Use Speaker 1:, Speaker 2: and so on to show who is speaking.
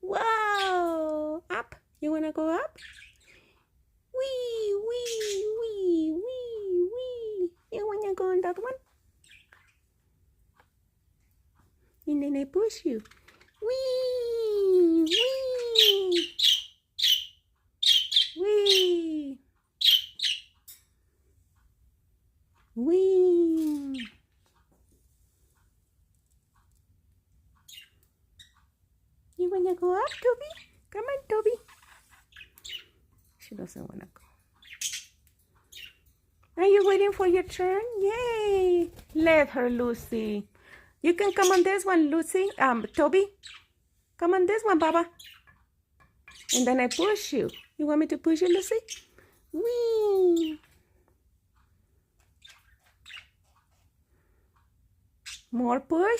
Speaker 1: Wow! Up. You wanna go up? Wee, wee, wee, wee, wee. You wanna go on that one? And then I push you. Wee, wee, wee, wee. You wanna go up, Toby? Come on, Toby. She doesn't wanna go. Are you waiting for your turn? Yay! Let her, Lucy. You can come on this one, Lucy. Toby. Come on this one, Baba. And then I push you. You want me to push you, Lucy? Whee! More push.